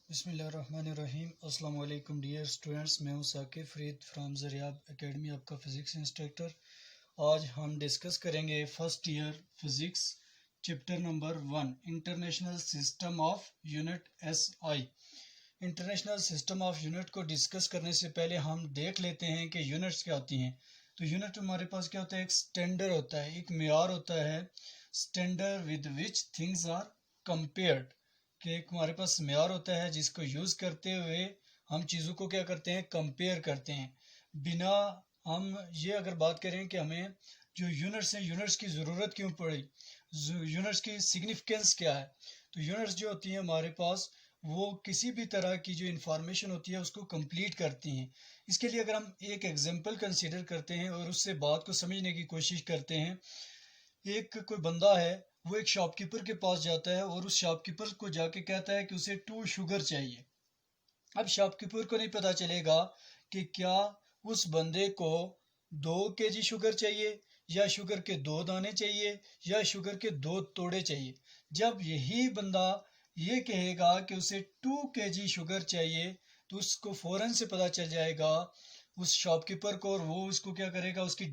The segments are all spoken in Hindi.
बिस्मिल्लाहिर्रहमानिर्रहीम। अस्सलाम वालेकुम डियर स्टूडेंट्स, मैं हूं साकिब फरीद फ्राम ज़रियाब एकेडमी, आपका फ़िज़िक्स इंस्ट्रक्टर। आज हम डिस्कस करेंगे first year physics chapter number 1 international system of unit SI। International system of unit को डिस्कस करने से पहले हम देख लेते हैं कि यूनिट्स क्या होती हैं। तो यूनिट हमारे पास क्या होता है, एक स्टैंडर्ड होता है, एक मेयार होता है, standard with which things are compared, कि एक हमारे पास मेयार होता है जिसको यूज़ करते हुए हम चीज़ों को क्या करते हैं, कंपेयर करते हैं। बिना हम ये अगर बात करें कि हमें जो यूनिट्स हैं, यूनिट्स की ज़रूरत क्यों पड़ी, यूनिट्स की सिग्निफिकेंस क्या है, तो यूनिट्स जो होती हैं हमारे पास वो किसी भी तरह की जो इंफॉर्मेशन होती है उसको कंप्लीट करती हैं। इसके लिए अगर हम एक एग्जांपल कंसीडर करते हैं और उससे बात को समझने की कोशिश करते हैं। एक कोई बंदा है, वो एक शॉपकीपर के पास जाता है और उस शॉपकीपर को जाके कहता है कि उसे 2 शुगर चाहिए। अब शॉपकीपर को नहीं पता चलेगा कि क्या उस बंदे को 2 kg शुगर चाहिए, या शुगर के 2 दाने चाहिए, या शुगर के 2 तोड़े चाहिए। जब यही बंदा ये कहेगा कि उसे 2 kg शुगर चाहिए, तो उसको फ़ौरन से पता चल जाएगा उस शॉपकीपर को, और वो उसको क्या करेगा, उसकी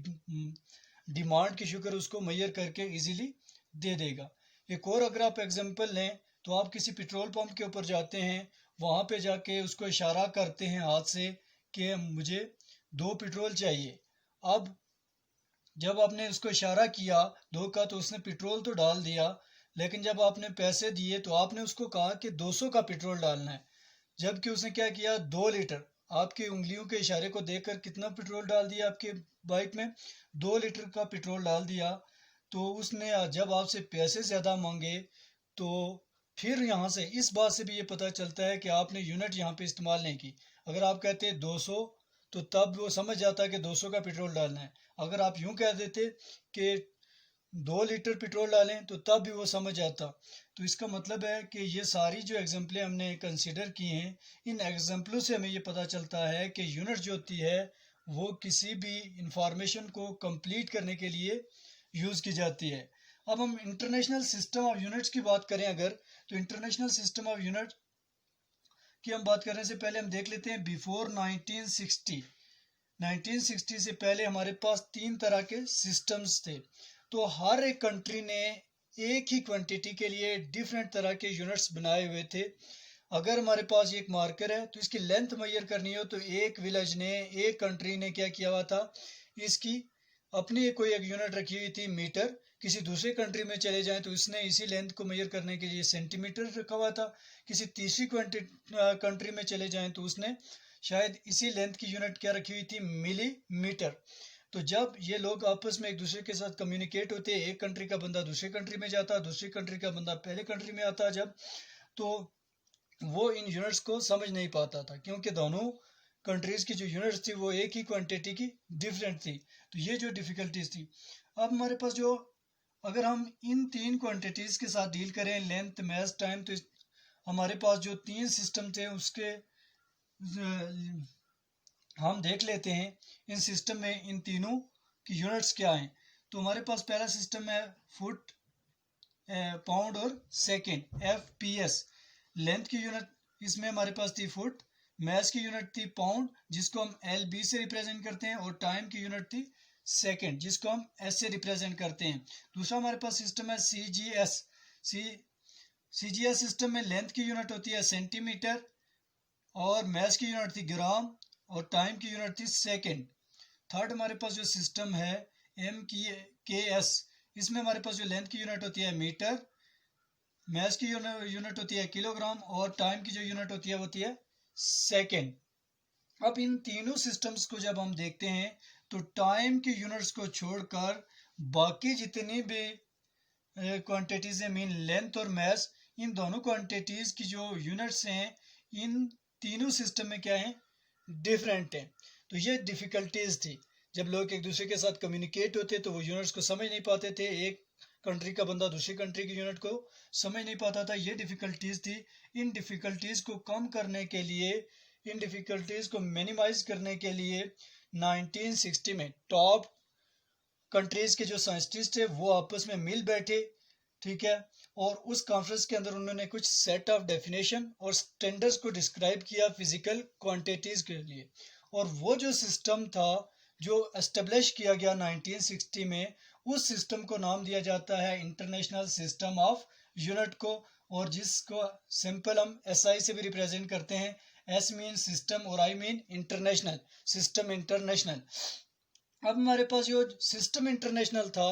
डिमांड की शुगर उसको मैयर करके इजीली दे देगा। एक और अगर आप एग्जांपल लें, तो आप किसी पेट्रोल पंप के ऊपर जाते हैं, वहाँ पे जाके उसको इशारा करते हैं हाथ से कि मुझे 2 पेट्रोल चाहिए। अब जब आपने उसको इशारा किया 2 का, तो उसने पेट्रोल तो डाल दिया, लेकिन जब आपने पैसे दिए तो आपने उसको कहा कि 200 का पेट्रोल डालना है, जबकि उसने क्या किया, 2 लीटर आपकी उंगलियों के इशारे को देखकर कितना पेट्रोल डाल दिया आपके बाइक में, 2 लीटर का पेट्रोल डाल दिया। तो उसने जब आपसे पैसे ज़्यादा मांगे, तो फिर यहाँ से इस बात से भी ये पता चलता है कि आपने यूनिट यहाँ पे इस्तेमाल नहीं की। अगर आप कहते 200, तो तब वो समझ जाता कि 200 का पेट्रोल डालना है। अगर आप यूँ कह देते कि 2 लीटर पेट्रोल डालें, तो तब भी वो समझ जाता। तो इसका मतलब है कि ये सारी जो एग्जाम्पलें हमने कंसिडर की हैं, इन एग्जाम्पलों से हमें ये पता चलता है कि यूनिट जो होती है वो किसी भी इंफॉर्मेशन को कंप्लीट करने के लिए यूज़ की जाती है। अब हम इंटरनेशनल सिस्टम ऑफ यूनिट्स की बात करें अगर, तो इंटरनेशनल सिस्टम ऑफ यूनिट की हम बात करने से पहले हम देख लेते हैं बिफोर 1960 से पहले हमारे पास 3 तरह के सिस्टम्स थे। तो हर एक कंट्री ने एक ही क्वांटिटी के लिए डिफरेंट तरह के यूनिट्स बनाए हुए थे। अगर हमारे पास एक मार्कर है, तो इसकी लेंथ मेजर करनी हो, तो एक विलेज ने, एक कंट्री ने क्या किया हुआ था, इसकी अपनी कोई एक यूनिट रखी हुई थी मीटर। किसी दूसरे कंट्री में चले जाएं तो इसने इसी लेंथ को मेजर करने के लिए सेंटीमीटर रखा हुआ था। किसी तीसरी कंट्री में चले जाएं तो उसने शायद इसी लेंथ की यूनिट क्या रखी हुई थी, मिलीमीटर। तो जब ये लोग आपस में एक दूसरे के साथ कम्युनिकेट होते, एक कंट्री का बंदा दूसरी कंट्री में जाता, दूसरी कंट्री का बंदा पहले कंट्री में आता, जब तो वो इन यूनिट्स को समझ नहीं पाता था, क्योंकि दोनों कंट्रीज़ की जो यूनिट्स थी वो एक ही क्वांटिटी की डिफरेंट थी। तो ये जो डिफ़िकल्टीज थी, अब हमारे पास जो, अगर हम इन 3 क्वांटिटीज़ के साथ डील करें, लेंथ, मास, टाइम, तो हमारे पास जो 3 सिस्टम थे उसके हम देख लेते हैं इन सिस्टम में इन तीनों की यूनिट्स क्या हैं। तो हमारे पास पहला सिस्टम है फुट, पाउंड और सेकेंड, FPS। लेंथ की यूनिट इसमें हमारे पास थी फुट, मास की यूनिट थी पाउंड जिसको हम LB से रिप्रेजेंट करते हैं, और टाइम की यूनिट थी सेकेंड जिसको हम S से रिप्रेजेंट करते हैं। दूसरा हमारे पास सिस्टम है CGS। CGS सिस्टम में लेंथ की यूनिट होती है सेंटीमीटर, और मास की यूनिट थी ग्राम, और टाइम की यूनिट थी सेकेंड। थर्ड हमारे पास जो सिस्टम है MKS, इसमें हमारे पास जो लेंथ की यूनिट होती है मीटर, मास की यूनिट होती है किलोग्राम, और टाइम की जो यूनिट होती है वो होती है सेकेंड। अब इन तीनों सिस्टम्स को जब हम देखते हैं, तो टाइम की यूनिट्स को छोड़कर बाकी जितनी भी क्वांटिटीज है, मीन लेंथ और मास, इन दोनों क्वांटिटीज की जो यूनिट्स हैं इन तीनों सिस्टम में क्या है, डिफरेंट है। तो ये डिफ़िकल्टीज थी, जब लोग एक दूसरे के साथ कम्युनिकेट होते तो वो यूनिट्स को समझ नहीं पाते थे, एक कंट्री का बंदा दूसरी कंट्री की यूनिट को समझ नहीं पाता था, ये डिफ़िकल्टीज थी। इन डिफ़िकल्टीज को कम करने के लिए, इन डिफ़िकल्टीज को मिनिमाइज करने के लिए 1960 में टॉप कंट्रीज़ के जो साइंटिस्ट थे वो आपस में मिल बैठे, ठीक है, और उस कॉन्फ्रेंस के अंदर उन्होंने कुछ सेट ऑफ डेफिनेशन और स्टैंडर्ड्स को डिस्क्राइब किया फिजिकल क्वांटिटीज के लिए। और वो जो सिस्टम था जो एस्टेब्लिश किया गया 1960 में, उस सिस्टम को नाम दिया जाता है इंटरनेशनल सिस्टम ऑफ यूनिट को, और जिसको सिंपल हम एसआई से भी रिप्रेजेंट करते हैं। एस मीन सिस्टम और I mean international, system international. अब हमारे पास जो सिस्टम इंटरनेशनल था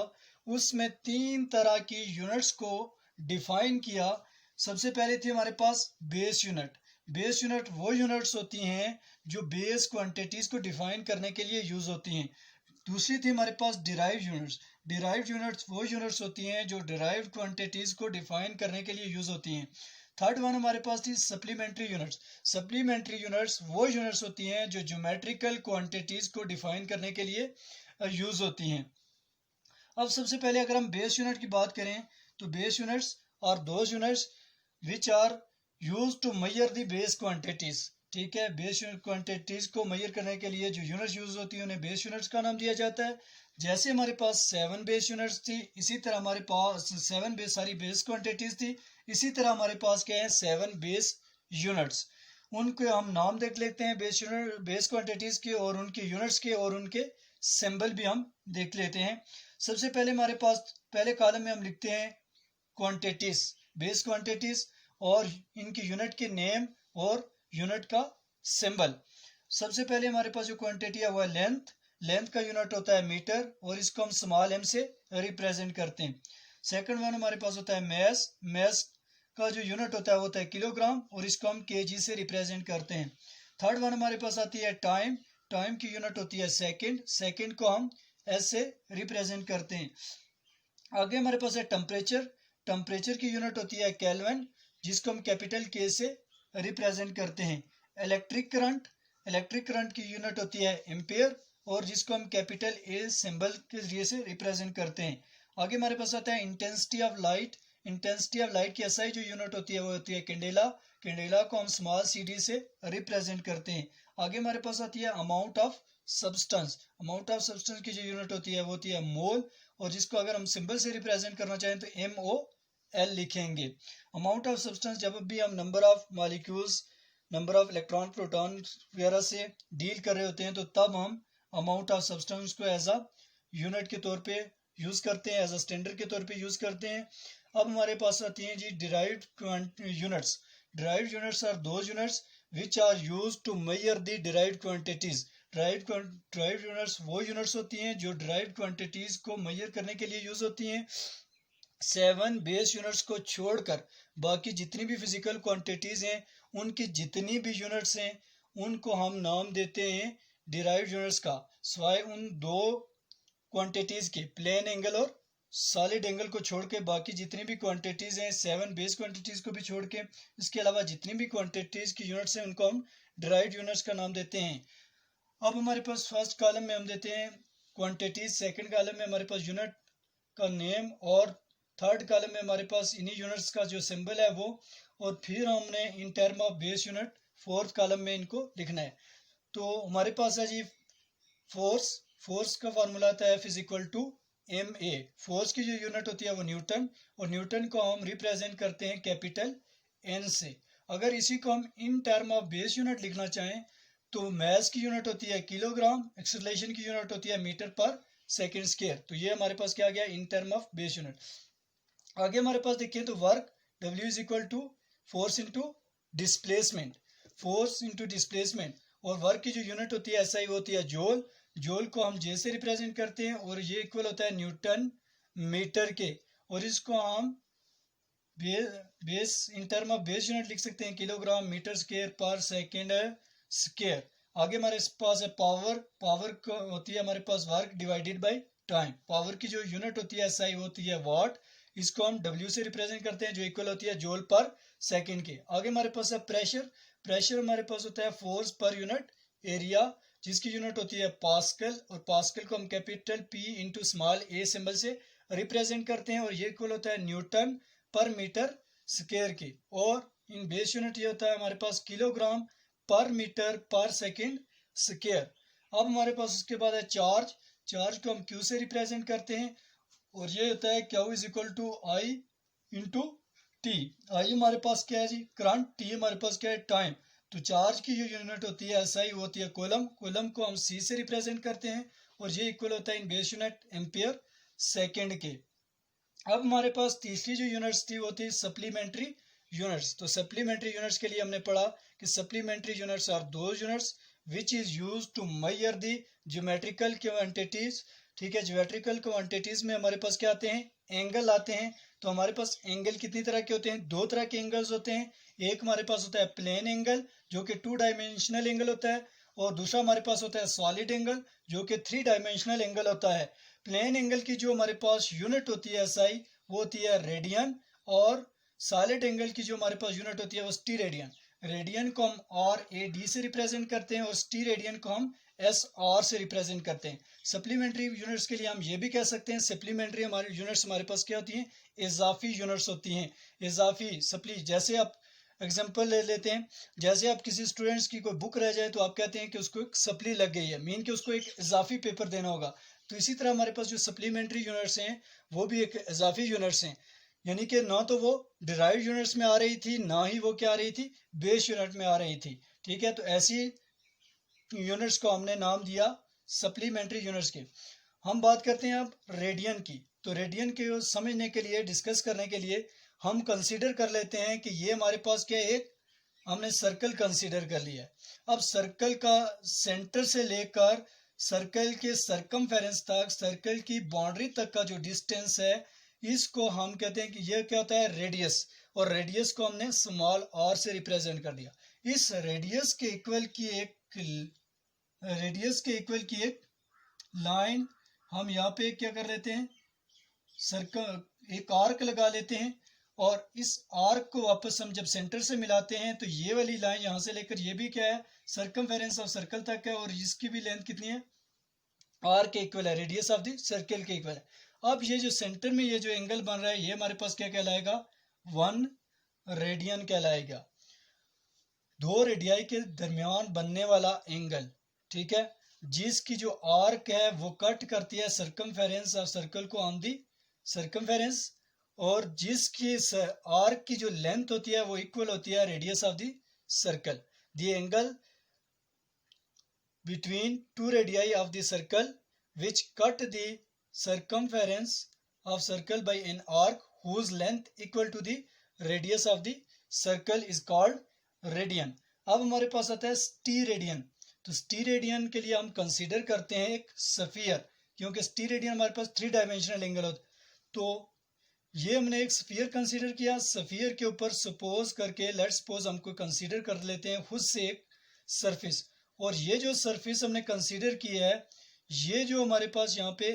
उसमें 3 तरह की यूनिट्स को डिफाइन किया। सबसे पहले थी हमारे पास बेस यूनिट। बेस यूनिट वो यूनिट्स होती हैं जो बेस क्वांटिटीज को डिफाइन करने के लिए यूज होती हैं। दूसरी थी हमारे पास डिराइव्ड यूनिट्स। डिराइव्ड यूनिट्स वो यूनिट्स होती हैं जो डिराइव्ड क्वांटिटीज को डिफाइन करने के लिए यूज होती हैं। थर्ड वन हमारे पास थी सप्लीमेंट्री यूनिट्स। सप्लीमेंट्री यूनिट्स वो यूनिट्स होती हैं जो ज्योमेट्रिकल क्वांटिटीज को डिफाइन करने के लिए यूज होती हैं। अब सबसे पहले अगर हम बेस यूनिट की बात करें तो base units are those units which are use to measure the base quantities. ठीक है, बेस यूनिट क्वांटिटीज को मेजर करने के लिए जो यूनिट्स यूज होती है उन्हें बेस यूनिट्स का नाम दिया जाता है। जैसे हमारे पास 7 बेस यूनिट्स थी, इसी तरह हमारे पास 7 बेस क्वांटिटीज थी, इसी तरह हमारे पास क्या है 7 बेस यूनिट्स। उनके हम नाम देख लेते हैं बेस क्वांटिटीज के और उनके यूनिट्स के, और उनके सिंबल भी हम देख लेते हैं। सबसे पहले हमारे पास पहले कॉलम में हम लिखते हैं क्वांटिटीज, बेस क्वांटिटीज, और इनकी यूनिट के नेम और यूनिट का सिंबल। सबसे पहले हमारे पास जो क्वांटिटी है वो है लेंथ। लेंथ का यूनिट होता है मीटर और इसको हम स्मॉल एम से रिप्रेजेंट करते हैं। सेकंड वन हमारे पास होता है मैस। मैस का जो यूनिट होता है वो होता है किलोग्राम और इसको हम केजी से रिप्रेजेंट करते हैं। थर्ड वन हमारे पास आती है टाइम। टाइम की यूनिट होती है सेकंड। सेकंड को हम एस से रिप्रेजेंट करते हैं। आगे हमारे पास है टेम्परेचर। टेम्परेचर की यूनिट होती है केल्विन, जिसको हम कैपिटल के से रिप्रेजेंट करते हैं। Electric current. इलेक्ट्रिक करंट की यूनिट होती है एम्पेयर और जिसको हम कैपिटल ए सिंबल के जरिए से रिप्रेजेंट करते हैं। आगे हमारे पास आता है intensity of light. Intensity of light की एसआई जो यूनिट होती है वो होती है कैंडेला। कैंडेला को हम स्मॉल सी डी से रिप्रेजेंट करते हैं। आगे हमारे पास आती है amount of substance. Amount of substance की जो यूनिट होती है वो होती है मोल, और जिसको अगर हम सिंबल से रिप्रेजेंट करना चाहें तो MOL लिखेंगे। अमाउंट ऑफ सब्सटेंस जब भी हम number of molecules, number of electron, proton वगैरह से डील कर रहे होते हैं तो तब हम अमाउंट ऑफ सब्सटेंस को एज अ यूनिट के तौर पे यूज करते हैं, एज अ स्टैंडर्ड के तौर पे यूज करते हैं। अब हमारे पास आती हैं जी derived units. Derived units are those units which are use to measure the derived quantities. Derived units वो यूनिट्स होती हैं जो डिराइव्ड क्वांटिटीज को मेजर करने के लिए यूज होती हैं। 7 बेस यूनिट्स को छोड़कर बाकी जितनी भी फिजिकल क्वांटिटीज हैं उनकी जितनी भी यूनिट्स हैं उनको हम नाम देते हैं डिराइव्ड यूनिट्स का, सिवाय उन दो क्वांटिटीज के, प्लेन एंगल और सॉलिड एंगल को छोड़ के बाकी जितनी भी क्वांटिटीज हैं 7 बेस क्वांटिटीज को भी छोड़ के, इसके अलावा जितनी भी क्वांटिटीज की यूनिट्स हैं उनको हम डिराइव्ड यूनिट्स का नाम देते हैं। अब हमारे पास फर्स्ट कॉलम में हम देते हैं क्वांटिटीज, सेकंड कॉलम में हमारे पास यूनिट का नेम, और थर्ड कॉलम में हमारे पास इन्हीं यूनिट्स का जो सिंबल है वो, और फिर हमने इन term of base unit fourth column में इनको लिखना है। तो हमारे पास है जी फोर्स। फोर्स का फार्मूला आता है F = ma। फोर्स की जो यूनिट होती है वो न्यूटन, और न्यूटन को हम रिप्रेजेंट करते हैं कैपिटल N से। अगर इसी को हम इन टर्म ऑफ बेस यूनिट लिखना चाहें तो मैस की यूनिट होती है किलोग्राम, एक्सेलरेशन की यूनिट होती है मीटर पर सेकेंड स्क्वायर। तो ये हमारे पास क्या आ गया इन टर्म ऑफ बेस यूनिट। आगे हमारे पास देखिए तो work W = force into displacement. Force into displacement, और वर्क की जो यूनिट होती है SI होती है जूल। जूल को हम J से रिप्रेजेंट करते हैं और ये इक्वल होता है न्यूटन मीटर के, और इसको हम base in term of base unit लिख सकते हैं किलोग्राम मीटर स्क्वायर पर सेकेंड स्क्वायर। आगे हमारे पास है पावर। पावर होती है हमारे पास work divided by time. Power की जो यूनिट होती है SI होती है वाट, इसको हम W से रिप्रेजेंट करते हैं जो इक्वल होती है जूल पर सेकेंड के। आगे हमारे पास है प्रेशर। प्रेशर हमारे पास होता है फोर्स पर यूनिट एरिया, जिसकी यूनिट होती है पास्कल, और पास्कल को हम capital P into small a symbol से रिप्रेजेंट करते हैं, और ये इक्वल होता है न्यूटन पर मीटर स्क्वायर के। और इन बेस यूनिट ये होता है हमारे पास किलोग्राम पर मीटर पर सेकेंड स्क्वायर। अब हमारे पास उसके बाद है चार्ज। चार्ज को हम Q से रिप्रेजेंट करते हैं, और ये होता है Q = I इंटू टी। आइए हमारे पास क्या है जी करंट, टी हमारे पास क्या है टाइम। तो चार्ज की जो यूनिट होती है एसआई वो होती है कूलम, कूलम को हम सी से रिप्रेजेंट करते हैं और ये इक्वल होता है इन बेस यूनिट एम्पियर सेकेंड के। अब हमारे पास तीसरी जो यूनिट्स थी वो थी सप्लीमेंट्री यूनिट्स। तो सप्लीमेंट्री यूनिट्स के लिए हमने पढ़ा कि supplementary units are those units which is use to measure the geometrical quantities. ठीक है, ज्योमेट्रिकल क्वांटिटीज में हमारे पास क्या आते हैं, एंगल आते हैं। तो हमारे पास एंगल कितनी तरह के होते हैं, दो तरह के एंगल्स होते हैं। एक हमारे पास होता है प्लेन एंगल जो कि 2 डायमेंशनल एंगल होता है, और दूसरा हमारे पास होता है सॉलिड एंगल जो कि 3 डायमेंशनल एंगल होता है। प्लेन एंगल की जो हमारे पास यूनिट होती है एसआई वो होती है रेडियन, और सॉलिड एंगल की जो हमारे पास यूनिट होती है वो स्टी रेडियन। रेडियन को हम आर ए डी से रिप्रेजेंट करते हैं और स्टी रेडियन को हम एस आर से रिप्रेजेंट करते हैं। सप्लीमेंट्री यूनिट्स के लिए हम ये भी कह सकते हैं सप्लीमेंट्री हमारी यूनिट्स हमारे पास क्या होती हैं, इजाफी यूनिट्स होती हैं। इजाफी सप्ली, जैसे आप एग्जाम्पल ले लेते हैं, जैसे आप किसी स्टूडेंट्स की कोई बुक रह जाए तो आप कहते हैं कि उसको एक सप्ली लग गई है, मीन कि उसको एक इजाफी पेपर देना होगा। तो इसी तरह हमारे पास जो सप्लीमेंट्री यूनिट्स हैं वो भी एक इजाफी यूनिट्स हैं, यानी कि ना तो वो डिराइव यूनिट्स में आ रही थी ना ही वो क्या आ रही थी, बेस यूनिट में आ रही थी। ठीक है, तो ऐसी यूनिट्स को हमने नाम दिया सप्लीमेंट्री यूनिट्स के। हम बात करते हैं अब रेडियन की। तो रेडियन के समझने के लिए, डिस्कस करने के लिए हम कंसीडर कर लेते हैं कि ये हमारे पास क्या है, एक हमने सर्कल कंसीडर कर लिया है। अब सर्कल का सेंटर से लेकर सर्कल के सरकमफेरेंस तक, सर्कल की बाउंड्री तक का जो डिस्टेंस है इसको हम कहते हैं कि यह क्या होता है, रेडियस। और रेडियस को हमने स्मॉल आर से रिप्रेजेंट कर दिया। इस रेडियस के इक्वल की एक लाइन हम यहाँ पे क्या कर लेते हैं, सर्कल एक आर्क लगा लेते हैं, और इस आर्क को वापस हम जब सेंटर से मिलाते हैं तो ये वाली लाइन यहाँ से लेकर ये भी क्या है, सरकमफेरेंस ऑफ सर्कल तक है, और इसकी भी लेंथ कितनी है, आर के इक्वल है, रेडियस ऑफ द सर्कल के इक्वल है। अब ये जो सेंटर में ये जो एंगल बन रहा है ये हमारे पास क्या कहलाएगा, 1 रेडियन कहलाएगा। दो रेडियाई के दरमियान बनने वाला एंगल, ठीक है, जिसकी जो आर्क है वो कट करती है सरकमफेरेंस ऑफ सर्कल को ऑन दी सरकमफेरेंस, और जिसकी आर्क की जो लेंथ होती है वो इक्वल होती है radius of the circle. The angle between two radii of the circle which cut the circumference of circle by an arc whose length equal to the radius of the circle is called radian। अब हमारे पास आता है स्टी रेडियन। तो स्टी रेडियन के लिए हम कंसीडर करते हैं एक स्फीयर, क्योंकि स्टी रेडियन हमारे पास 3 डायमेंशनल एंगल होता है। तो ये हमने एक स्फीयर कंसीडर किया, स्फीयर के ऊपर सपोज करके लेट्स सपोज हमको कंसीडर कर लेते हैं खुद से एक सरफेस, और ये जो सरफेस हमने कंसीडर की है ये जो हमारे पास यहाँ पे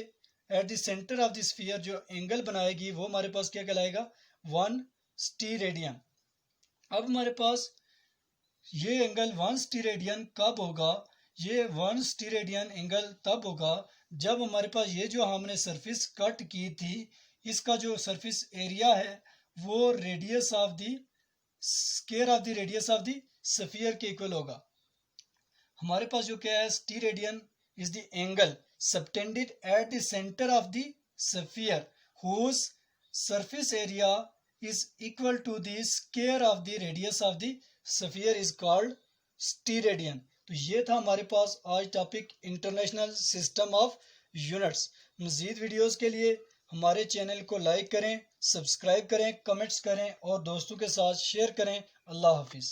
at the centre of the sphere जो एंगल बनाएगी वो हमारे पास क्या कहलाएगा, 1 स्टी रेडियन। अब हमारे पास ये एंगल 1 स्टी रेडियन कब होगा, ये 1 स्टी रेडियन एंगल तब होगा जब हमारे पास ये जो हमने सरफेस कट की थी इसका जो सरफेस एरिया है वो radius of the square of the radius of the sphere के इक्वल होगा। हमारे पास जो क्या है, स्टी radian is the angle subtended at the centre of the sphere whose surface area is equal to the square of the radius of the sphere is called स्टीरेडियन। तो ये था हमारे पास आज topic international system of units. मज़ीद वीडियोस के लिए हमारे चैनल को लाइक करें, सब्सक्राइब करें, कमेंट्स करें और दोस्तों के साथ शेयर करें। अल्लाह हाफिज़।